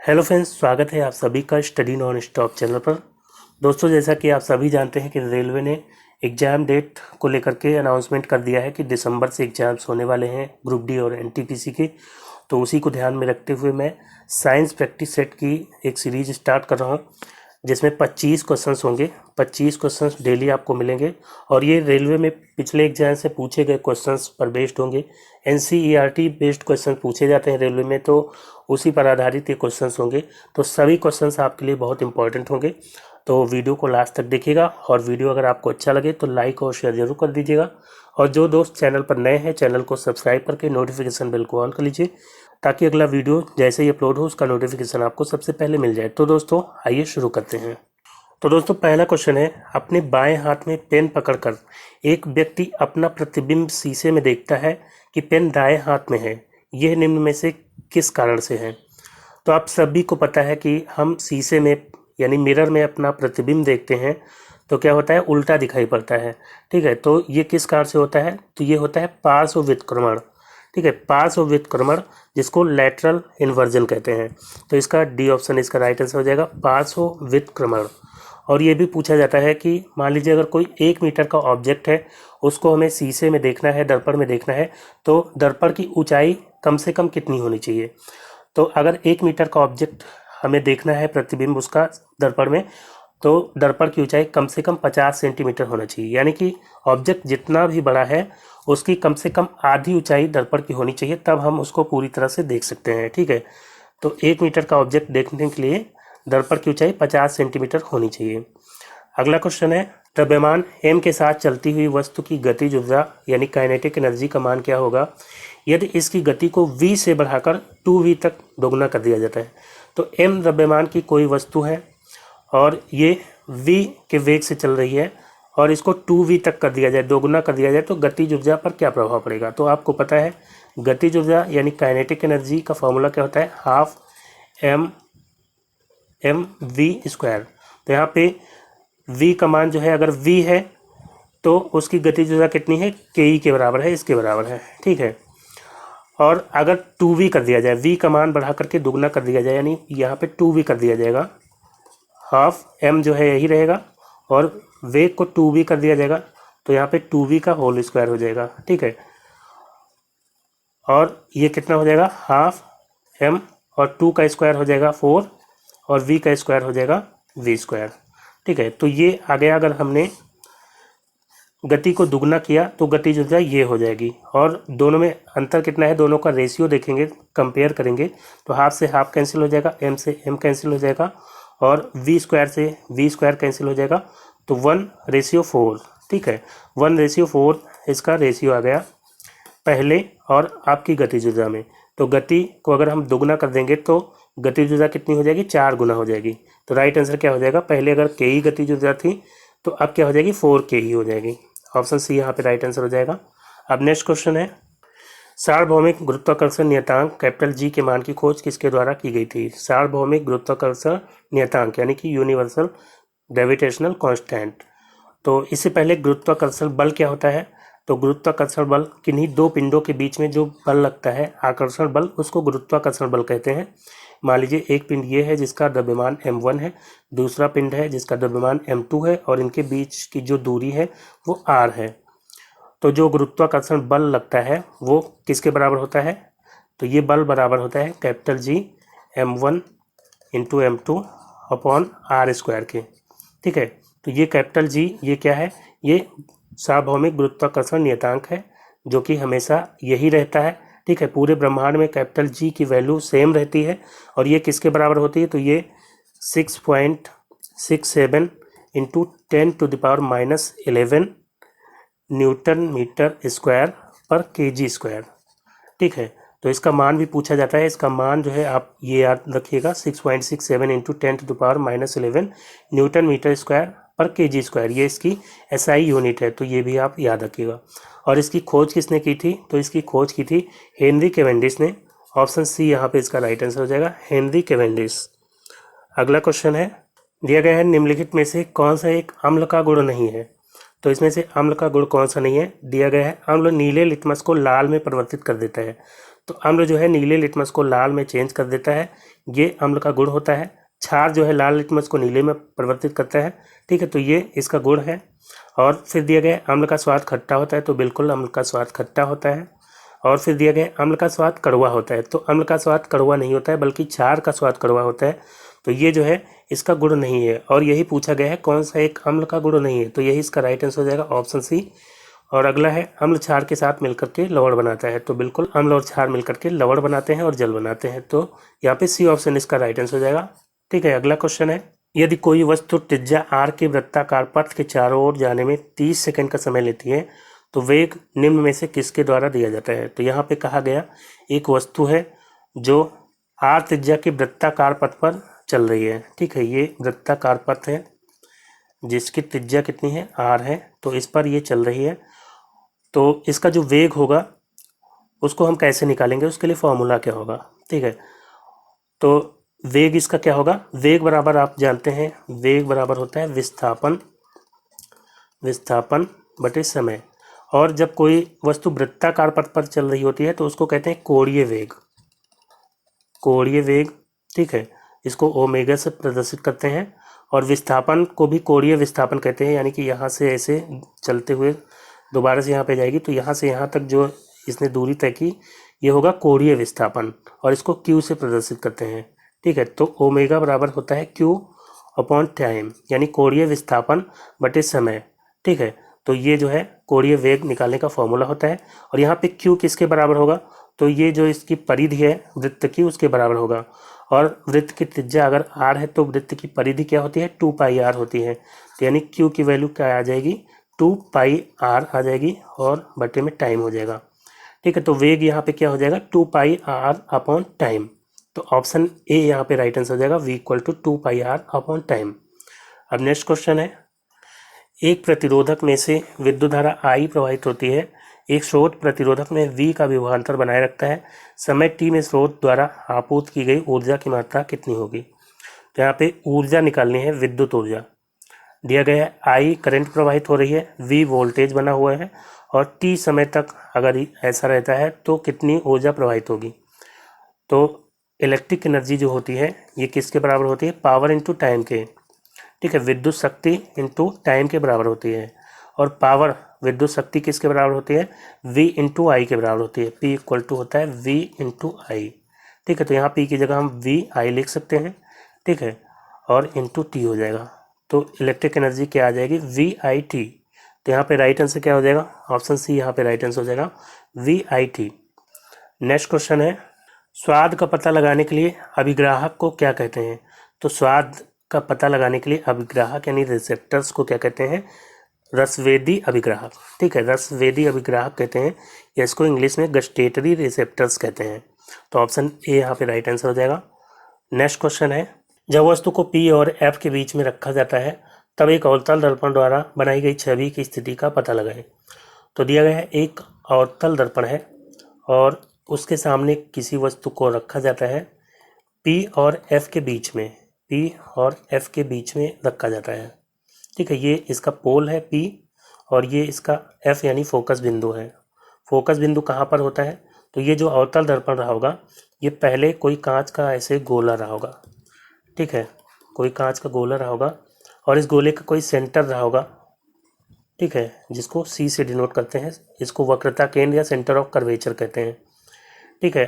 Hello friends, स्वागत है आप सभी का स्टडी नॉन स्टॉप चैनल पर। दोस्तों, जैसा कि आप सभी जानते हैं कि रेलवे ने एग्ज़ाम डेट को लेकर के अनाउंसमेंट कर दिया है कि दिसंबर से एग्ज़ाम्स होने वाले हैं ग्रुप डी और एनटीपीसी के। तो उसी को ध्यान में रखते हुए मैं साइंस प्रैक्टिस सेट की एक सीरीज स्टार्ट कर रहा हूं, जिसमें 25 क्वेश्चंस होंगे। 25 क्वेश्चंस डेली आपको मिलेंगे और ये रेलवे में पिछले एग्जाम से पूछे गए क्वेश्चंस पर बेस्ड होंगे। एनसीईआरटी बेस्ड क्वेश्चन पूछे जाते हैं रेलवे में, तो उसी पर आधारित ये क्वेश्चंस होंगे। तो सभी क्वेश्चंस आपके लिए बहुत इंपॉर्टेंट होंगे, तो वीडियो को लास्ट तक देखिएगा। और वीडियो अगर आपको अच्छा लगे तो लाइक और शेयर जरूर कर दीजिएगा। और जो दोस्त चैनल पर नए हैं, चैनल को सब्सक्राइब करके नोटिफिकेशन बेल को ऑन कर लीजिए, ताकि अगला वीडियो जैसे ही अपलोड हो उसका नोटिफिकेशन आपको सबसे पहले मिल जाए। तो दोस्तों, आइए शुरू करते हैं। तो दोस्तों, पहला क्वेश्चन है, अपने बाएं हाथ में पेन पकड़कर एक व्यक्ति अपना प्रतिबिंब शीशे में देखता है कि पेन दाएं हाथ में है। यह निम्न में से किस कारण से है? तो आप सभी को पता है कि हम शीशे में यानी मिरर में अपना प्रतिबिंब देखते हैं तो क्या होता है, उल्टा दिखाई पड़ता है। ठीक है, तो ये किस कारण से होता है? तो ये होता है पार्श्व व्युत्क्रमण। ठीक है, पार्श्व व्युत्क्रमण, जिसको लैटरल इन्वर्जन कहते हैं। तो इसका डी ऑप्शन इसका राइट आंसर हो जाएगा, पार्श्व व्युत्क्रमण। और ये भी पूछा जाता है कि मान लीजिए अगर कोई 1 मीटर का ऑब्जेक्ट है, उसको हमें शीशे में देखना है, दर्पण में देखना है, तो दर्पण की ऊंचाई कम से कम कितनी होनी चाहिए? तो अगर 1 मीटर का ऑब्जेक्ट हमें देखना है, प्रतिबिंब उसका दर्पण में, तो दर्पण की ऊंचाई कम से कम 50 सेंटीमीटर होना चाहिए। यानी कि ऑब्जेक्ट जितना भी बड़ा है उसकी कम से कम आधी ऊंचाई दर्पण की होनी चाहिए, तब हम उसको पूरी तरह से देख सकते हैं। ठीक है, तो 1 मीटर का ऑब्जेक्ट देखने के लिए दर्पण की ऊंचाई 50 सेंटीमीटर होनी चाहिए। अगला क्वेश्चन है, द्रव्यमान m के साथ चलती हुई वस्तु की गतिज ऊर्जा यानी काइनेटिक एनर्जी का मान क्या होगा यदि इसकी गति को v से बढ़ाकर 2v तक दोगुना कर दिया जाता है? तो m द्रव्यमान की कोई वस्तु है और ये v के वेग से चल रही है और इसको 2v तक कर दिया जाए, दोगुना कर दिया जाए, तो गतिज ऊर्जा पर क्या प्रभाव पड़ेगा? तो आपको पता है गतिज ऊर्जा यानी काइनेटिक एनर्जी का फॉर्मूला क्या होता है, हाफ mv²। तो यहाँ पे v का मान जो है, अगर v है तो उसकी गतिज ऊर्जा कितनी है, ke के बराबर है, इसके बराबर है। ठीक है, और अगर 2v कर दिया जाए, v का मान बढ़ा करके दुगना कर दिया जाए, यानी यहाँ पे 2v कर दिया जाएगा, हाफ m जो है यही रहेगा और वेग को 2v कर दिया जाएगा, तो यहाँ पे 2v का होल स्क्वायर हो जाएगा। ठीक है, और ये कितना हो जाएगा, हाफ m और 2 का स्क्वायर हो जाएगा 4 और v का स्क्वायर हो जाएगा v²। ठीक है, तो ये आ गया। अगर हमने गति को दुगना किया तो गतिज ऊर्जा ये हो जाएगी। और दोनों में अंतर कितना है, दोनों का रेशियो देखेंगे, कंपेयर करेंगे, तो हाफ से हाफ कैंसिल हो जाएगा, m से m कैंसिल हो जाएगा और v² से v² कैंसिल हो जाएगा, तो 1:4। ठीक है, 1:4 इसका रेशियो आ गया पहले और आपकी गतिज ऊर्जा में। तो गति को अगर हम दोगुना कर देंगे तो गतिज ऊर्जा कितनी हो जाएगी, 4 गुना हो जाएगी। तो राइट आंसर क्या हो जाएगा, पहले अगर ke गतिज ऊर्जा थी तो अब क्या हो जाएगी, 4ke हो जाएगी। ऑप्शन सी यहाँ पे राइट आंसर हो जाएगा। अब नेक्स्ट क्वेश्चन है, सार्वभौमिक गुरुत्वाकर्षण नियतांक कैपिटल जी के मान की खोज किसके द्वारा की गई थी? सार्वभौमिक गुरुत्वाकर्षण नियतांक यानी कि यूनिवर्सल ग्रेविटेशनल कांस्टेंट। तो इससे पहले गुरुत्वाकर्षण बल क्या होता है? तो गुरुत्वाकर्षण बल किन्हीं दो पिंडों के बीच में जो बल लगता है, आकर्षण बल, उसको गुरुत्वाकर्षण बल कहते हैं। मान लीजिए एक पिंड ये है जिसका द्रव्यमान m1 है, दूसरा पिंड है जिसका द्रव्यमान m2 है और इनके बीच की जो दूरी है वो r है। तो जो गुरुत्वाकर्षण बल लगता है वो किसके बराबर होता है? तो ये बल बराबर होता है capital G m1 into m2 upon r² के। ठीक है, तो ये कैपिटल जी ये क्या है, ये सार्वभौमिक गुरुत्वाकर्षण नियतांक है जो कि हमेशा यही रहता है। ठीक है, पूरे ब्रह्मांड में कैपिटल जी की वैल्यू सेम रहती है और ये किसके बराबर होती है? तो ये 6.67 इंटू 10⁻⁻11 न्यूटन मीटर स्क्वायर पर kg²। ठीक है, तो इसका मान भी पूछा जाता है। इसका मान जो है आप ये याद रखिएगा, 6.67 इंटू 10⁻11 न्यूटन मीटर स्क्वायर पर kg²। ये इसकी SI यूनिट है, तो ये भी आप याद रखिएगा। और इसकी खोज किसने की थी? तो इसकी खोज की थी हेनरी कैवेंडिश ने। ऑप्शन सी यहाँ पे इसका राइट आंसर हो जाएगा, हेनरी कैवेंडिश। अगला क्वेश्चन है, दिया गया है निम्नलिखित में से कौन सा एक अम्ल का गुण नहीं है? तो इसमें से अम्ल का गुण कौन सा नहीं है? दिया गया है अम्ल नीले लिटमस को लाल में परिवर्तित कर देता है। तो अम्ल जो है नीले लिटमस को लाल में चेंज कर देता है, ये अम्ल का गुण होता है। क्षार जो है लाल लिटमस को नीले में परिवर्तित करता है, ठीक है, तो ये इसका गुण है। और फिर दिया गया अम्ल का स्वाद खट्टा होता है, तो बिल्कुल अम्ल का स्वाद खट्टा होता है। और फिर दिया गया अम्ल का स्वाद कड़वा होता है, तो अम्ल का स्वाद कड़वा नहीं होता है बल्कि क्षार का स्वाद कड़वा होता है, तो ये जो है इसका गुण नहीं है। और यही पूछा गया है कौन सा एक अम्ल का गुण नहीं है, तो यही इसका राइट आंसर हो जाएगा ऑप्शन सी। और अगला है अम्ल क्षार के साथ मिलकर के लवण बनाता है, तो बिल्कुल अम्ल और क्षार मिलकर के लवण बनाते हैं और जल बनाते हैं, तो यहाँ पे सी ऑप्शन इसका राइट आंसर हो जाएगा। ठीक है, अगला क्वेश्चन है, यदि कोई वस्तु त्रिज्या r के वृत्ताकार पथ के चारों ओर जाने में 30 सेकंड का समय लेती है तो वेग निम्न में से किसके द्वारा दिया जाता है। तो यहाँ पे कहा गया एक वस्तु है जो r त्रिज्या के वृत्ताकार पथ पर चल रही है, ठीक है, ये वृत्ताकार पथ है जिसकी त्रिज्या कितनी है r है, तो इस पर ये चल रही है। तो इसका जो वेग होगा उसको हम कैसे निकालेंगे, उसके लिए फॉर्मूला क्या होगा, ठीक है। तो वेग इसका क्या होगा, वेग बराबर आप जानते हैं, वेग बराबर होता है विस्थापन बटे समय। और जब कोई वस्तु वृत्ताकार पथ पर चल रही होती है तो उसको कहते हैं कोणीय वेग, ठीक है, इसको ओमेगा से प्रदर्शित करते हैं। और विस्थापन को भी कोणीय विस्थापन कहते हैं, यानी कि यहाँ से ऐसे चलते हुए दोबारा से यहाँ पे जाएगी, तो यहाँ से यहाँ तक जो इसने दूरी तय की ये होगा कोणीय विस्थापन, और इसको क्यू से प्रदर्शित करते हैं, ठीक है। तो ओमेगा बराबर होता है क्यू अपॉन टाइम, यानी कोणीय विस्थापन बटे समय, ठीक है। तो ये जो है कोणीय वेग निकालने का फॉर्मूला होता है। और यहाँ पे क्यू किसके बराबर होगा, तो ये जो इसकी परिधि है वृत्त की उसके बराबर होगा। और वृत्त की त्रिज्या अगर r है तो वृत्त की परिधि क्या होती है, 2πr होती है, तो यानी क्यू की वैल्यू क्या आ जाएगी, 2πr आ जाएगी और बटे में टाइम हो जाएगा, ठीक है। तो वेग यहाँ पे क्या हो जाएगा, 2πr अपॉन टाइम, तो ऑप्शन ए यहाँ पे राइट आंसर हो जाएगा, v equal to 2πr upon time. अब नेक्स्ट क्वेश्चन है, एक प्रतिरोधक में से विद्युत धारा I प्रवाहित होती है, एक स्रोत प्रतिरोधक में V का विभवांतर बनाए रखता है, समय t में स्रोत द्वारा आपूर्ति की गई ऊर्जा की मात्रा कितनी होगी। तो यहाँ पे ऊर्जा निकालनी है, विद्युत ऊर्जा दिया गया है, I करंट प्रवाहित हो रही है, V वोल्टेज बना हुआ है, और t समय तक अगर ऐसा रहता है तो कितनी ऊर्जा प्रवाहित होगी। तो इलेक्ट्रिक एनर्जी जो होती है ये किसके बराबर होती है, पावर इंटू टाइम के, ठीक है, विद्युत शक्ति इंटू टाइम के बराबर होती है। और पावर विद्युत शक्ति किसके बराबर होती है, v इंटू आई के बराबर होती है, p इक्वल टू होता है v इंटू आई, ठीक है। तो यहाँ p की जगह हम v i लिख सकते हैं, ठीक है, और इंटू t हो जाएगा, तो इलेक्ट्रिक एनर्जी क्या आ जाएगी, v i t। तो यहाँ पे राइट आंसर क्या हो जाएगा, ऑप्शन सी यहाँ पे राइट आंसर हो जाएगा, v i t। Next question है, स्वाद का पता लगाने के लिए अभिग्राहक को क्या कहते हैं। तो स्वाद का पता लगाने के लिए अभिग्राहक यानी रिसेप्टर्स को क्या कहते हैं, रसवेदी अभिग्राहक, ठीक है, रसवेदी अभिग्राहक कहते हैं, या इसको इंग्लिश में गस्टेटरी रिसेप्टर्स कहते हैं। तो ऑप्शन ए यहाँ पे राइट आंसर हो जाएगा। नेक्स्ट क्वेश्चन है, जब वस्तु को P और F के बीच में रखा जाता है तब एक अवतल दर्पण द्वारा बनाई गई छवि की स्थिति का पता लगाएं। तो दिया गया है एक अवतल दर्पण है और उसके सामने किसी वस्तु को रखा जाता है, P और F के बीच में, P और F के बीच में रखा जाता है, ठीक है। ये इसका पोल है P और ये इसका F यानी फोकस बिंदु है। फोकस बिंदु कहाँ पर होता है, तो ये जो अवतल दर्पण रहा होगा ये पहले कोई कांच का ऐसे गोला रहा होगा, ठीक है, कोई कांच का गोला रहा होगा और इस गोले का कोई सेंटर रहा होगा, ठीक है, जिसको C से डिनोट करते हैं, इसको वक्रता केंद्र या सेंटर ऑफ कर्वेचर कहते हैं, ठीक है।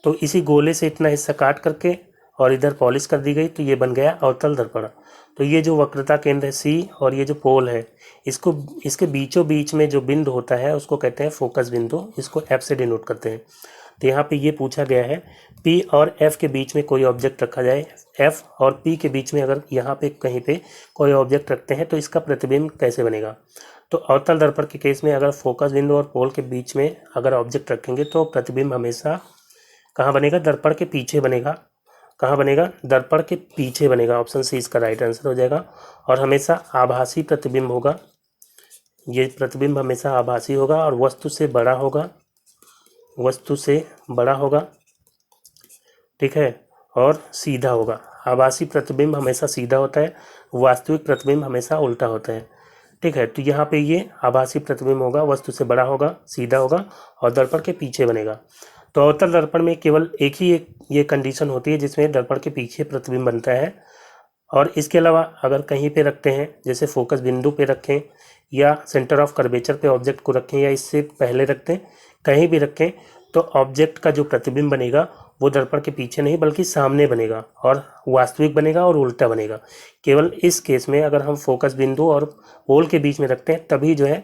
तो इसी गोले से इतना हिस्सा काट करके और इधर पॉलिश कर दी गई तो ये बन गया अवतल दर्पण। तो ये जो वक्रता केंद्र है C और ये जो पोल है इसको, इसके बीचों बीच में जो बिंदु होता है उसको कहते हैं फोकस बिंदु, इसको F से डिनोट करते हैं। तो यहाँ पे ये पूछा गया है P और F के बीच में कोई ऑब्जेक्ट रखा जाए, F और P के बीच में अगर यहाँ पे कहीं पे कोई ऑब्जेक्ट रखते हैं तो इसका प्रतिबिंब कैसे बनेगा। तो अवतल दर्पण के केस में अगर फोकस बिंदु और पोल के बीच में अगर ऑब्जेक्ट रखेंगे तो प्रतिबिंब हमेशा कहाँ बनेगा, दर्पण के पीछे बनेगा। कहाँ बनेगा, दर्पण के पीछे बनेगा, ऑप्शन सी इसका राइट आंसर हो जाएगा। और हमेशा आभासी प्रतिबिंब होगा, ये प्रतिबिंब हमेशा आभासी होगा और वस्तु से बड़ा होगा, वस्तु से बड़ा होगा, ठीक है, और सीधा होगा। आभासी प्रतिबिंब हमेशा सीधा होता है, वास्तविक प्रतिबिंब हमेशा उल्टा होता है, ठीक है। तो यहाँ पे ये आभासी प्रतिबिंब होगा, वस्तु से बड़ा होगा, सीधा होगा और दर्पण के पीछे बनेगा। तो अवतल दर्पण में केवल एक ही ये कंडीशन होती है जिसमें दर्पण के पीछे प्रतिबिंब बनता है, और इसके अलावा अगर कहीं पे रखते हैं, जैसे फोकस बिंदु पे रखें या सेंटर ऑफ कर्वेचर पे ऑब्जेक्ट को रखें या इससे पहले रखते हैं, कहीं भी रखें, तो ऑब्जेक्ट का जो प्रतिबिंब बनेगा वो दर्पण के पीछे नहीं बल्कि सामने बनेगा और वास्तविक बनेगा और उल्टा बनेगा। केवल इस केस में अगर हम फोकस बिंदु और पोल के बीच में रखते हैं तभी जो है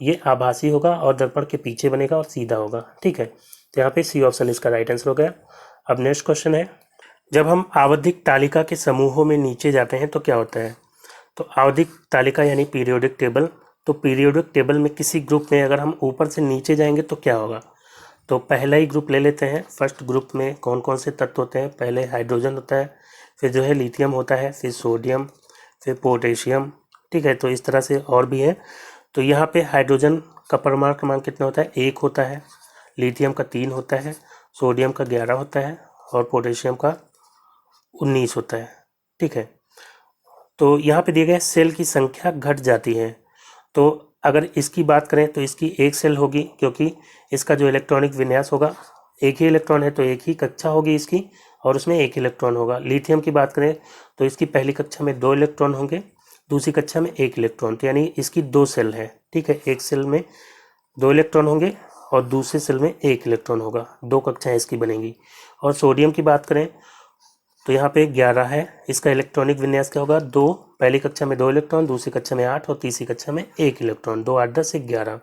ये आभासी होगा और दर्पण के पीछे बनेगा और सीधा होगा। ठीक है, तो यहाँ पे सी ऑप्शन इसका राइट आंसर हो गया। अब नेक्स्ट क्वेश्चन है, जब हम आवधिक तालिका के समूहों में नीचे जाते हैं तो क्या होता है? तो आवधिक तालिका यानी पीरियोडिक टेबल, तो पीरियोडिक टेबल में किसी ग्रुप में अगर हम ऊपर से नीचे जाएंगे तो क्या होगा? तो पहला ही ग्रुप ले लेते हैं। फर्स्ट ग्रुप में कौन कौन से तत्व होते हैं? पहले हाइड्रोजन होता है, फिर जो है लिथियम होता है, फिर सोडियम, फिर पोटेशियम। ठीक है, तो इस तरह से और भी है। तो यहाँ पे हाइड्रोजन का परमाणु क्रमांक कितना होता है? 1 होता है, लिथियम का 3 होता है, सोडियम का 11 होता है और पोटेशियम का 19 होता है। ठीक है, तो यहाँ पे दिया गया सेल की संख्या घट जाती है। तो अगर इसकी बात करें तो इसकी एक सेल होगी, क्योंकि इसका जो इलेक्ट्रॉनिक विन्यास होगा, एक ही इलेक्ट्रॉन है तो एक ही कक्षा होगी इसकी और उसमें एक इलेक्ट्रॉन होगा। लिथियम की बात करें तो इसकी पहली कक्षा में 2 इलेक्ट्रॉन होंगे, दूसरी कक्षा में 1 इलेक्ट्रॉन, तो यानी इसकी 2 सेल है। ठीक है, एक सेल में 2 इलेक्ट्रॉन होंगे और दूसरे सेल में 1 इलेक्ट्रॉन होगा, 2 कक्षाएं इसकी बनेंगी। और सोडियम की बात करें तो यहाँ पे 11 है, इसका इलेक्ट्रॉनिक विन्यास क्या होगा? 2, पहली कक्षा में 2 इलेक्ट्रॉन, दूसरी कक्षा में 8 और तीसरी कक्षा में 1 इलेक्ट्रॉन, 2 8 10 11।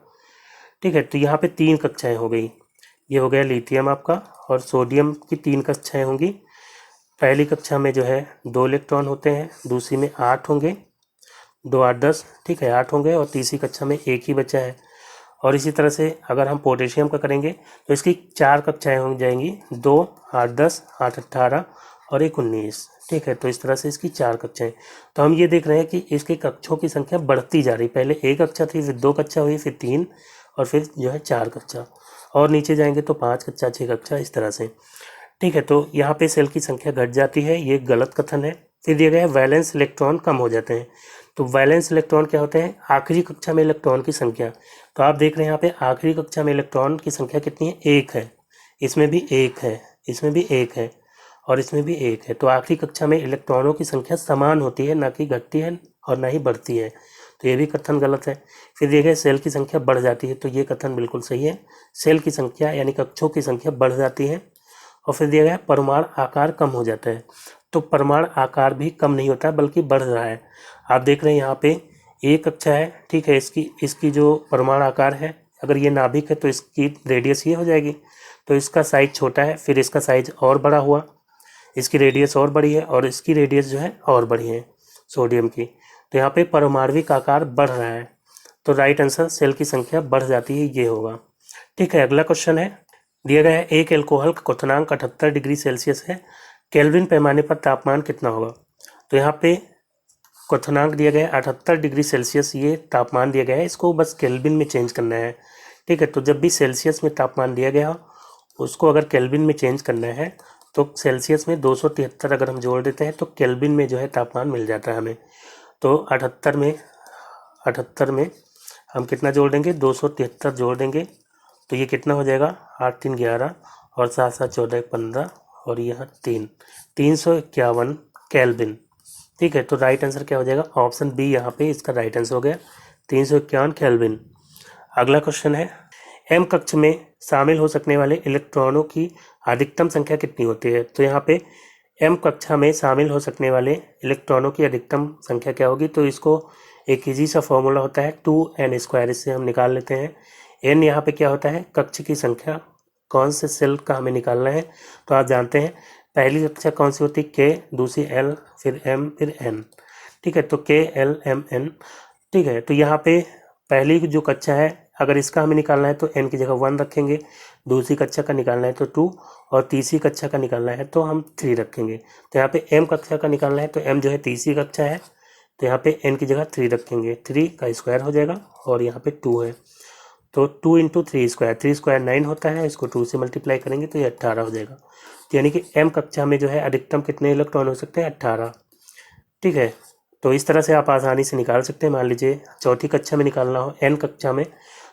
ठीक है, तो यहाँ पे 3 कक्षाएं हो गई। ये हो गया लिथियम आपका, और सोडियम की 3 कक्षाएं होंगी। पहली कक्षा में जो है 2 इलेक्ट्रॉन होते हैं, दूसरी में 8 होंगे, 2 8 10। ठीक है, 8 होंगे और तीसरी कक्षा में 1 ही बचा है। और इसी तरह से अगर हम पोटेशियम का करेंगे तो इसकी 4 कक्षाएं हो जाएंगी, 2 8 10 8 18 और 1 19। ठीक है, तो इस तरह से इसकी 4 कक्षाएं। तो हम ये देख रहे हैं कि इसके कक्षों की संख्या बढ़ती जा रही, पहले 1 कक्षा थी, फिर 2 कक्षा हुई, फिर 3 और फिर जो है 4 कक्षा, और नीचे जाएंगे तो 5 कक्षा 6 कक्षा, इस तरह से। ठीक है, तो यहाँ पे सेल की संख्या घट जाती है, ये गलत कथन है। फिर दिया गया है वैलेंस इलेक्ट्रॉन कम हो जाते हैं। तो वैलेंस इलेक्ट्रॉन क्या होते हैं? आखिरी कक्षा में इलेक्ट्रॉन की संख्या। तो आप देख रहे हैं यहाँ पे आखिरी कक्षा में इलेक्ट्रॉन की संख्या कितनी है? 1 है, इसमें भी 1 है, इसमें भी 1 है और इसमें भी 1 है। तो आखिरी कक्षा में इलेक्ट्रॉनों की संख्या समान होती है, ना कि घटती है और ना ही बढ़ती है। तो ये भी कथन गलत है। फिर दिया गया सेल की संख्या बढ़ जाती है, तो ये कथन बिल्कुल सही है। सेल की संख्या यानी कक्षों की संख्या बढ़ जाती है। और फिर दिया गया परमाणु आकार कम हो जाता है। तो परमाणु आकार भी कम नहीं होता है बल्कि बढ़ रहा है। आप देख रहे हैं यहाँ पे एक कक्षा है, ठीक है, इसकी जो परमाणु आकार है, अगर ये नाभिक है तो इसकी रेडियस ये हो जाएगी, तो इसका साइज छोटा है, फिर इसका साइज और बड़ा हुआ, इसकी रेडियस और बड़ी है और इसकी रेडियस जो है और बड़ी है सोडियम की। तो यहाँ पे परमाणविक आकार बढ़ रहा है, तो राइट आंसर सेल की संख्या बढ़ जाती है, ये होगा। ठीक है, अगला क्वेश्चन है, दिया गया है एक एल्कोहल का क्वथनांक 78 डिग्री सेल्सियस है, केल्विन पैमाने पर तापमान कितना होगा? तो यहाँ पे क्वथनांक दिया गया है 78 डिग्री सेल्सियस, ये तापमान दिया गया है, इसको बस केल्विन में चेंज करना है। ठीक है, तो जब भी सेल्सियस में तापमान दिया गया हो उसको अगर केल्विन में चेंज करना है तो सेल्सियस में 273 अगर हम जोड़ देते हैं तो केल्विन में जो है तापमान मिल जाता है हमें। तो 78 में हम कितना जोड़ देंगे? 273 जोड़ देंगे, तो ये कितना हो जाएगा? 8 3 11 और 7 7 14 15 और यहाँ 351 केल्विन। ठीक है, तो राइट आंसर क्या हो जाएगा? ऑप्शन बी यहाँ पे इसका राइट आंसर हो गया, 351 केल्विन। अगला क्वेश्चन है, एम कक्ष में शामिल हो सकने वाले इलेक्ट्रॉनों की अधिकतम संख्या कितनी होती है? तो यहाँ पे एम कक्षा में शामिल हो सकने वाले इलेक्ट्रॉनों की अधिकतम संख्या क्या होगी? तो इसको एक इजी सा फॉर्मूला होता है 2n², इससे हम निकाल लेते हैं। n यहाँ पे क्या होता है? कक्ष की संख्या, कौन से सेल का हमें निकालना है। तो आप जानते हैं पहली कक्षा कौन सी होती है? k, दूसरी l, फिर m, फिर n। ठीक है, तो k l m n। ठीक है, तो यहाँ पे पहली जो कक्षा है अगर इसका हमें निकालना है तो n की जगह 1 रखेंगे, दूसरी कक्षा का निकालना है तो 2 और तीसरी कक्षा का निकालना है तो हम 3 रखेंगे। तो यहाँ पे m कक्षा का निकालना है तो m जो है तीसरी कक्षा है, तो यहाँ पे n की जगह 3 रखेंगे, 3 का स्क्वायर हो जाएगा और यहाँ पे 2 है, तो 2 × 3 स्क्वायर, 3 स्क्वायर 9 होता है, इसको 2 से मल्टीप्लाई करेंगे तो ये 18 हो जाएगा। तो यानी कि m कक्षा में जो है अधिकतम कितने इलेक्ट्रॉन हो सकते हैं? 18। ठीक है, तो इस तरह से आप आसानी से निकाल सकते हैं। मान लीजिए चौथी कक्षा में निकालना हो n कक्षा में,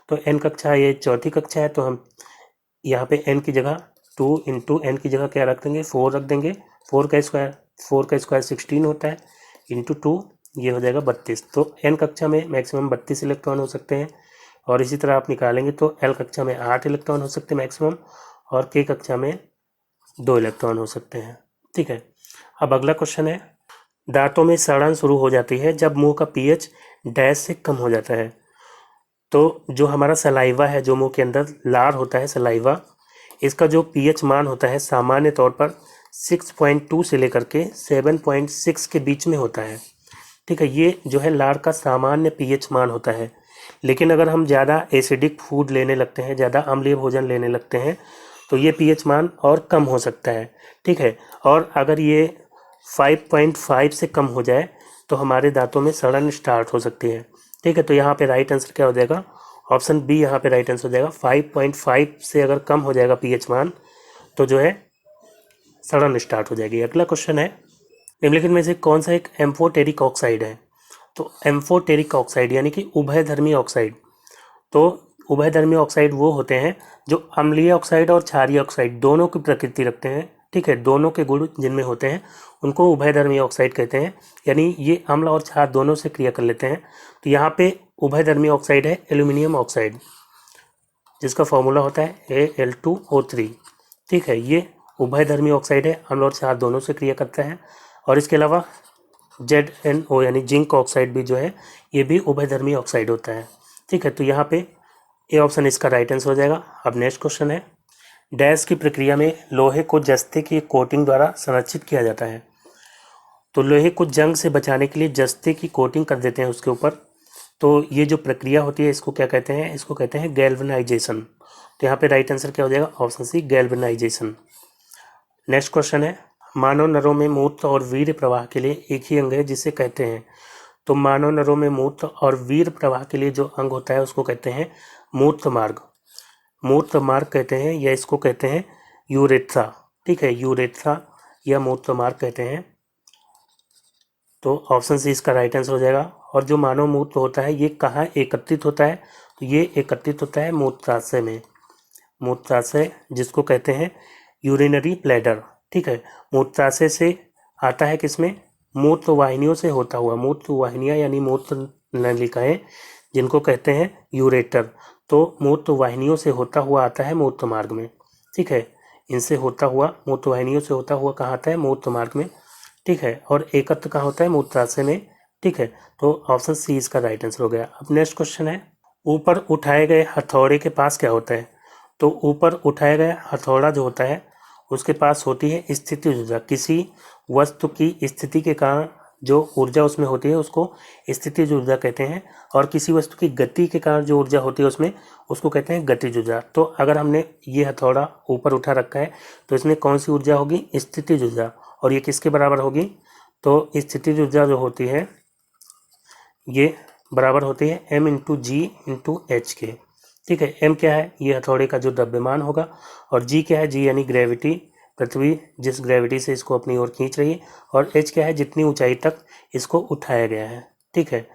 तो n कक्षा ये चौथी कक्षा है, तो हम यहाँ पे n की जगह 2 इंटू एन की जगह क्या रख देंगे, 4 रख देंगे। 4 का स्क्वायर 16 होता है, इंटू 2 ये हो जाएगा 32। तो n कक्षा में मैक्सिमम 32 इलेक्ट्रॉन हो सकते हैं। और इसी तरह आप निकालेंगे तो l कक्षा में 8 इलेक्ट्रॉन हो सकते हैं मैक्सिमम, और k कक्षा में 2 इलेक्ट्रॉन हो सकते हैं। ठीक है, अब अगला क्वेश्चन है, दांतों में सड़न शुरू हो जाती है जब मुंह का pH डैश से कम हो जाता है। तो जो हमारा सलाइवा है, जो मुंह के अंदर लार होता है सलाइवा, इसका जो pH मान होता है सामान्य तौर पर 6.2 से लेकर के 7.6 के बीच में होता है। ठीक है, ये जो है लार का सामान्य pH मान होता है। लेकिन अगर हम ज़्यादा एसिडिक फूड लेने लगते हैं, ज़्यादा अम्लीय भोजन लेने लगते हैं, तो ये pH मान और कम हो सकता है। ठीक है, और अगर ये 5.5 से कम हो जाए तो हमारे दांतों में सड़न स्टार्ट हो सकती है। ठीक है, तो यहाँ पे राइट आंसर क्या हो जाएगा, ऑप्शन बी यहाँ पे राइट आंसर हो जाएगा। 5.5 से अगर कम हो जाएगा pH मान तो जो है सड़न स्टार्ट हो जाएगी। अगला क्वेश्चन है, निम्नलिखित में से कौन सा एक एम्फोटेरिक ऑक्साइड है। तो एम्फोटेरिक ऑक्साइड यानी कि उभयधर्मी ऑक्साइड। तो उभयधर्मी ऑक्साइड वो होते हैं जो अम्लीय ऑक्साइड और क्षारीय ऑक्साइड दोनों की प्रकृति रखते हैं। ठीक है, दोनों के गुण जिनमें होते हैं उनको उभयधर्मी ऑक्साइड कहते हैं, यानी ये अम्ल और क्षार दोनों से क्रिया कर लेते हैं। तो यहाँ पे उभयधर्मी ऑक्साइड है एल्यूमिनियम ऑक्साइड, जिसका फॉर्मूला होता है Al2O3। ठीक है, ये उभयधर्मी ऑक्साइड है, अम्ल और क्षार दोनों से क्रिया करता है। और इसके अलावा ZnO यानी जिंक ऑक्साइड भी जो है ये भी उभयधर्मी ऑक्साइड होता है। ठीक है, तो यहाँ पे ए ऑप्शन इसका राइट आंसर हो जाएगा। अब नेक्स्ट क्वेश्चन है, डैश की प्रक्रिया में लोहे को जस्ते की कोटिंग द्वारा संरक्षित किया जाता है। तो लोहे को जंग से बचाने के लिए जस्ते की कोटिंग कर देते हैं उसके ऊपर। तो ये जो प्रक्रिया होती है इसको क्या कहते हैं, इसको कहते हैं गैल्वेनाइजेशन। तो यहाँ पे राइट आंसर क्या हो जाएगा, option C galvanization. Next question है, मानव नरों में मूत्र और वीर्य प्रवाह के लिए एक ही अंग है जिसे कहते हैं। तो मानव नरों में मूत्र और वीर्य प्रवाह के लिए जो अंग होता है उसको कहते हैं मूत्र मार्ग। मूत्र मार्ग कहते हैं, या इसको कहते हैं यूरेथ्रा। ठीक है, यूरेथ्रा या मूत्र मार्ग कहते हैं। तो ऑप्शन सी इसका राइट आंसर हो जाएगा। और जो मानव मूत्र होता है ये कहाँ एकत्रित होता है, तो ये एकत्रित होता है मूत्राशय में। मूत्राशय जिसको कहते हैं यूरिनरी ब्लैडर। ठीक है, मूत्राशय से आता है किसमें, मूत्र वाहिनियों से होता हुआ। मूत्र वाहिनियाँ यानी मूत्र नलिकाएं जिनको कहते हैं यूरेटर। तो मूत्र वाहिनियों से होता हुआ आता है मूत्र मार्ग में। ठीक है, इनसे होता हुआ, मूत्र वाहिनियों से होता हुआ कहाँ आता है, मूत्र मार्ग में। ठीक है, और एकत्र कहाँ होता है, मूत्राशय में। ठीक है, तो ऑप्शन सी इसका राइट आंसर हो गया। अब नेक्स्ट क्वेश्चन है, ऊपर उठाए गए हथौड़े के पास क्या होता है। तो ऊपर उठाया गया हथौड़ा जो होता है उसके पास होती है स्थिति ऊर्जा। किसी वस्तु की स्थिति के कारण जो ऊर्जा उसमें होती है उसको स्थितिज ऊर्जा कहते हैं, और किसी वस्तु की गति के कारण जो ऊर्जा होती है उसमें उसको कहते हैं गतिज ऊर्जा। तो अगर हमने ये हथौड़ा ऊपर उठा रखा है तो इसमें कौन सी ऊर्जा होगी, स्थितिज ऊर्जा। और ये किसके बराबर होगी, तो स्थितिज ऊर्जा जो होती है ये बराबर होती है m/g/h के। ठीक है, m क्या है, ये हथौड़े का जो द्रव्यमान होगा, और g क्या है, g यानी ग्रेविटी, पृथ्वी जिस ग्रेविटी से इसको अपनी ओर खींच रही है, और h क्या है, जितनी ऊंचाई तक इसको उठाया गया है। ठीक है,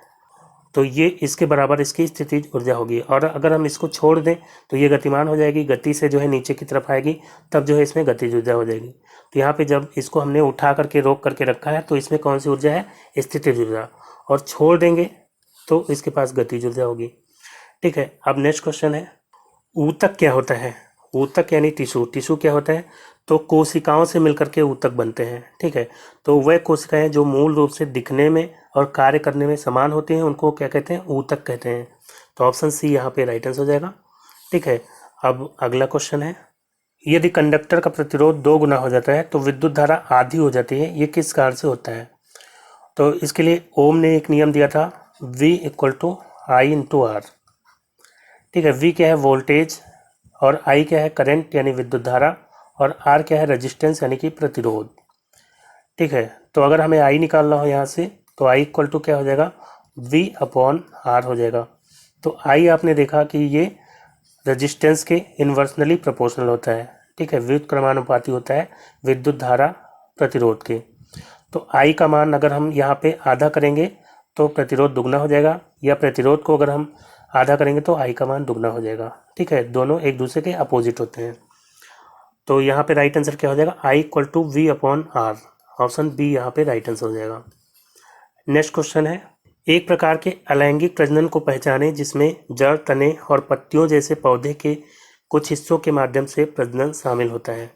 तो ये इसके बराबर इसकी स्थितिज ऊर्जा होगी। और अगर हम इसको छोड़ दें तो ये गतिमान हो जाएगी, गति से जो है नीचे की तरफ आएगी, तब जो है इसमें गतिज ऊर्जा हो जाएगी। तो यहाँ पे जब इसको हमने उठा करके रोक करके रखा है तो इसमें कौन सी ऊर्जा है, स्थितिज ऊर्जा, और छोड़ देंगे तो इसके पास गतिज ऊर्जा होगी। ठीक है, अब नेक्स्ट क्वेश्चन है, ऊतक क्या होता है। ऊतक यानी टिश्यू। टिश्यू क्या होता है, तो कोशिकाओं से मिलकर के ऊतक बनते हैं। ठीक है, तो वह कोशिकाएं जो मूल रूप से दिखने में और कार्य करने में समान होती हैं उनको क्या कहते हैं, ऊतक कहते हैं। तो ऑप्शन सी यहाँ पे राइट आंसर हो जाएगा। ठीक है, अब अगला क्वेश्चन है, यदि कंडक्टर का प्रतिरोध 2 गुना हो जाता है तो विद्युत धारा आधी हो जाती है, ये किस कारण से होता है। तो इसके लिए ओम ने एक नियम दिया था, V = I/R। ठीक है, V क्या है, वोल्टेज, और I क्या है, करंट यानी विद्युत धारा, और R क्या है, रेजिस्टेंस यानी कि प्रतिरोध। ठीक है, तो अगर हमें I निकालना हो यहाँ से तो I = क्या हो जाएगा, V/R हो जाएगा। तो I आपने देखा कि ये रेजिस्टेंस के इन्वर्सनली प्रोपोर्शनल होता है। ठीक है, व्युत्क्रमानुपाती होता है विद्युत धारा प्रतिरोध के। तो I का मान अगर हम यहाँ पे आधा करेंगे तो प्रतिरोध दुगना हो जाएगा, या प्रतिरोध को अगर हम आधा करेंगे तो आई का मान दुगना हो जाएगा। ठीक है, दोनों एक दूसरे के अपोजिट होते हैं। तो यहाँ पे राइट आंसर क्या हो जाएगा, I equal to V upon R. Option B यहाँ पे राइट आंसर हो जाएगा। नेक्स्ट क्वेश्चन है, एक प्रकार के अलैंगिक प्रजनन को पहचाने जिसमें जड़, तने और पत्तियों जैसे पौधे के कुछ हिस्सों के माध्यम से प्रजनन शामिल होता है।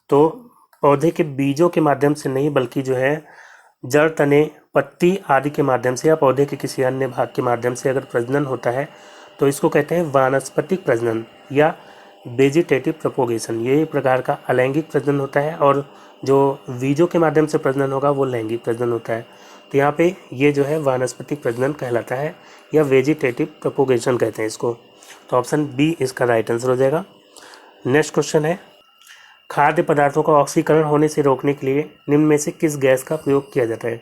तो पौधे के बीजों के माध्यम से नहीं, बल्कि जो है जड़, तने, पत्ती आदि के माध्यम से या पौधे के किसी अन्य भाग के माध्यम से अगर प्रजनन होता है तो इसको कहते हैं वानस्पतिक प्रजनन या वेजिटेटिव प्रोपोगेशन। ये एक प्रकार का अलैंगिक प्रजनन होता है, और जो बीजों के माध्यम से प्रजनन होगा वो लैंगिक प्रजनन होता है। तो यहाँ पे ये जो है वानस्पतिक प्रजनन कहलाता है या वेजिटेटिव प्रोपोगेशन कहते हैं इसको। तो ऑप्शन बी इसका राइट आंसर हो जाएगा। नेक्स्ट क्वेश्चन है, खाद्य पदार्थों का ऑक्सीकरण होने से रोकने के लिए निम्न में से किस गैस का प्रयोग किया जाता है।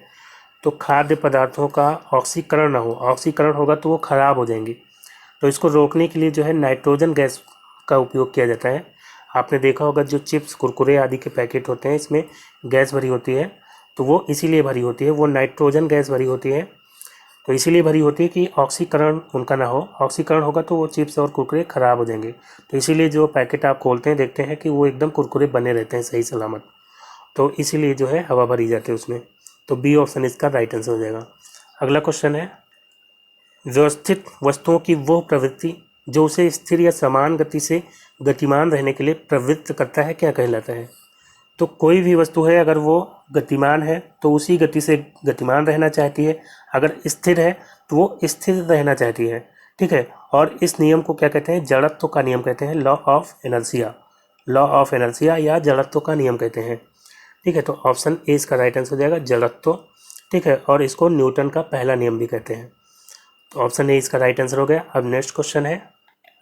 तो खाद्य पदार्थों का ऑक्सीकरण ना हो, ऑक्सीकरण होगा तो वो खराब हो जाएंगी, तो इसको रोकने के लिए जो है नाइट्रोजन गैस का उपयोग किया जाता है। आपने देखा होगा जो चिप्स, कुरकुरे आदि के पैकेट होते हैं इसमें गैस भरी होती है, तो वो इसीलिए भरी होती है, वो नाइट्रोजन गैस भरी होती है। तो इसीलिए भरी होती है कि ऑक्सीकरण उनका ना हो, ऑक्सीकरण होगा तो वो चिप्स और कुरकुरे ख़राब हो जाएंगे। तो इसीलिए जो पैकेट आप खोलते हैं देखते हैं कि वो एकदम कुरकुरे बने रहते हैं सही सलामत, तो इसीलिए जो है हवा भरी जाती है उसमें। तो बी ऑप्शन इसका राइट आंसर हो जाएगा। अगला क्वेश्चन है, व्यवस्थित वस्तुओं की वो प्रवृत्ति जो उसे स्थिर या समान गति से गतिमान रहने के लिए प्रवृत्त करता है क्या कहलाता है। तो कोई भी वस्तु है अगर वो गतिमान है तो उसी गति से गतिमान रहना चाहती है, अगर स्थिर है तो वो स्थिर रहना चाहती है। ठीक है, और इस नियम को क्या कहते हैं, जड़त्व का नियम कहते हैं, law of inertia, law of inertia या जड़त्व का नियम कहते हैं। ठीक है, तो ऑप्शन ए इसका राइट आंसर हो जाएगा, जड़त्व। ठीक है, और इसको न्यूटन का पहला नियम भी कहते हैं। तो ऑप्शन ए इसका राइट आंसर हो गया। अब नेक्स्ट क्वेश्चन है,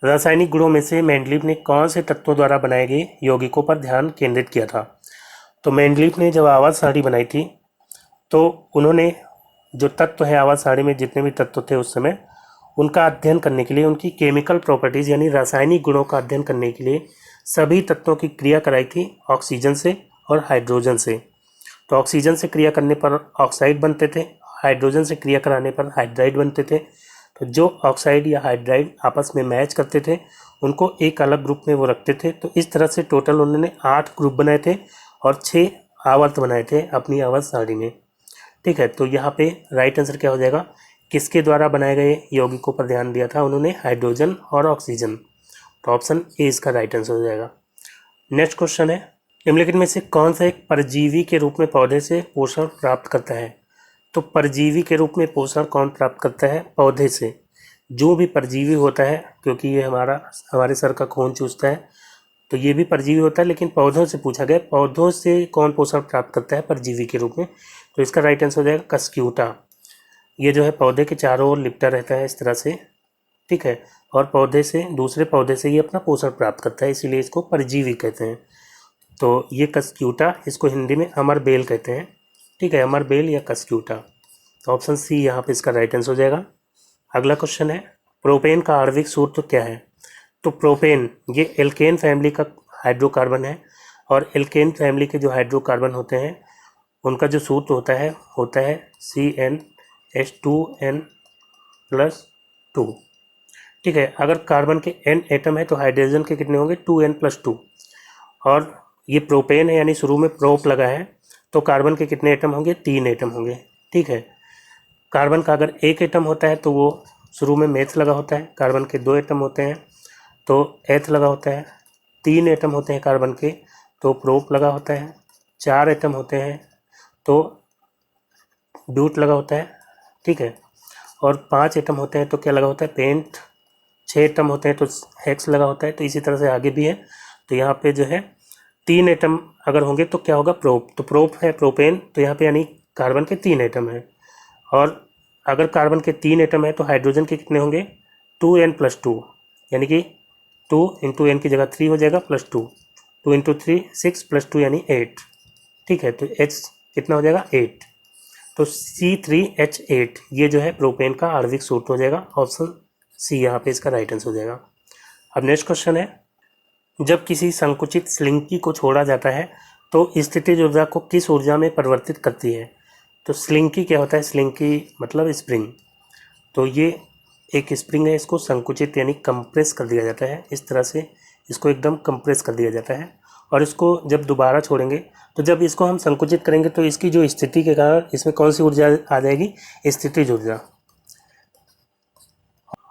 रासायनिक गुणों में से मेंडलीव ने कौन से तत्वों द्वारा बनाए गए यौगिकों पर ध्यान केंद्रित किया था। तो मेंडलीव ने जब आवाज़ सारणी बनाई थी तो उन्होंने जो तत्व है आवाज़ सारणी में जितने भी तत्व थे उस समय, उनका अध्ययन करने के लिए, उनकी केमिकल प्रॉपर्टीज़ यानी रासायनिक गुणों का अध्ययन करने के लिए सभी तत्वों की क्रिया कराई थी ऑक्सीजन से और हाइड्रोजन से। तो ऑक्सीजन से क्रिया करने पर ऑक्साइड बनते थे, हाइड्रोजन से क्रिया कराने पर हाइड्राइड बनते थे। तो जो ऑक्साइड या हाइड्राइड आपस में मैच करते थे उनको एक अलग ग्रुप में वो रखते थे। तो इस तरह से टोटल उन्होंने 8 ग्रुप बनाए थे और 6 आवर्त बनाए थे अपनी आवर्त सारणी में। ठीक है, तो यहाँ पे राइट आंसर क्या हो जाएगा, किसके द्वारा बनाए गए यौगिकों पर ध्यान दिया था उन्होंने, हाइड्रोजन और ऑक्सीजन। तो ऑप्शन ए इसका राइट आंसर हो जाएगा। नेक्स्ट क्वेश्चन है, निम्नलिखित में से कौन सा एक परजीवी के रूप में पौधे से पोषण प्राप्त करता है। तो परजीवी के रूप में पोषण कौन प्राप्त करता है, पौधे से। जो भी परजीवी होता है, क्योंकि ये हमारे सर का खून चूसता है, तो ये भी परजीवी होता है, लेकिन पौधों से पूछा गया, पौधों से कौन पोषण प्राप्त करता है परजीवी के रूप में। तो इसका राइट आंसर हो जाएगा कस्क्यूटा। ये जो है पौधे के चारों ओर लिपटा रहता है इस तरह से। ठीक है, और पौधे से, दूसरे पौधे से ये अपना पोषण प्राप्त करता है, इसीलिए इसको परजीवी कहते हैं। तो ये कस्क्यूटा, इसको हिंदी में अमर बेल कहते हैं। ठीक है, अमर बेल या कस्क्यूटा। तो ऑप्शन सी यहाँ पे इसका राइट आंसर हो जाएगा। अगला क्वेश्चन है, प्रोपेन का आणविक सूत्र क्या है। तो प्रोपेन ये एल्केन फैमिली का हाइड्रोकार्बन है, और एल्केन फैमिली के जो हाइड्रोकार्बन होते हैं उनका जो सूत्र होता है CnH2n+2। ठीक है, अगर कार्बन के n एटम है तो हाइड्रोजन के कितने होंगे, 2n+2। और ये प्रोपेन है यानी शुरू में प्रोप लगा है, तो कार्बन के कितने एटम होंगे, 3 एटम होंगे। ठीक है, कार्बन का अगर 1 एटम होता है तो वो शुरू में मेथ लगा होता है, कार्बन के 2 एटम होते हैं तो एथ लगा होता है, 3 एटम होते हैं कार्बन के तो प्रोप लगा होता है, 4 एटम होते हैं तो ब्यूट लगा होता है। ठीक है, और 5 एटम होते हैं तो क्या लगा होता है, पेंट। 6 एटम होते हैं तो हेक्स लगा होता है। तो इसी तरह से आगे भी है। तो यहाँ पे जो है 3 एटम अगर होंगे तो क्या होगा, प्रोप। तो प्रोप है प्रोपेन, तो यहाँ पे यानी कार्बन के 3 एटम है। और अगर कार्बन के 3 एटम है तो हाइड्रोजन के कितने होंगे, 2n+2, यानी कि 2 × n की जगह 3 हो जाएगा +2, 2 × 3 6 +2 यानी 8। ठीक है, तो H कितना हो जाएगा, 8। तो C3H8 ये जो है प्रोपेन का आणविक सूत्र हो जाएगा। ऑप्शन सी यहाँ पे इसका राइट आंसर हो जाएगा। अब नेक्स्ट क्वेश्चन है, जब किसी संकुचित स्लिंकी को छोड़ा जाता है तो स्थितिज ऊर्जा को किस ऊर्जा में परिवर्तित करती है। तो स्लिंकी क्या होता है, स्लिंकी मतलब स्प्रिंग। तो ये एक स्प्रिंग है, इसको संकुचित यानी कंप्रेस कर दिया जाता है। इस तरह से इसको एकदम कंप्रेस कर दिया जाता है और इसको जब दोबारा छोड़ेंगे तो जब इसको हम संकुचित करेंगे तो इसकी जो स्थिति के कारण इसमें कौन सी ऊर्जा आ जाएगी, स्थितिज ऊर्जा।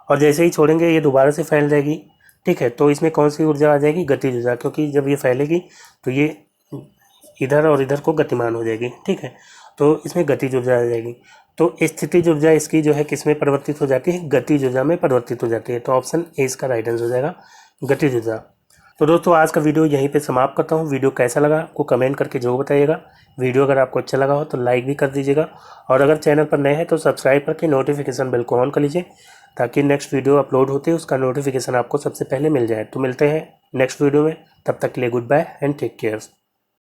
और जैसे ही छोड़ेंगे ये दोबारा से फैल जाएगी, ठीक है, तो इसमें कौन सी ऊर्जा आ जाएगी, गतिज ऊर्जा, क्योंकि जब ये फैलेगी तो ये इधर और इधर को गतिमान हो जाएगी, ठीक है, तो इसमें गतिज ऊर्जा आ जाएगी। तो स्थितिज ऊर्जा इसकी जो है किस में परिवर्तित हो जाती है, गतिज ऊर्जा में परिवर्तित हो जाती है। तो ऑप्शन ए इसका राइट आंसर हो जाएगा, गतिज ऊर्जा। तो दोस्तों आज का वीडियो यहीं पे समाप्त करता हूँ। वीडियो कैसा लगा आपको कमेंट करके जरूर बताइएगा। वीडियो अगर आपको अच्छा लगा हो तो लाइक भी कर दीजिएगा और अगर चैनल पर नए हैं तो सब्सक्राइब करके नोटिफिकेशन बेल को ऑन कर लीजिए ताकि नेक्स्ट वीडियो अपलोड होते ही उसका नोटिफिकेशन आपको सबसे पहले मिल जाए। तो मिलते हैं नेक्स्ट वीडियो में, तब तक के लिए good bye and take care.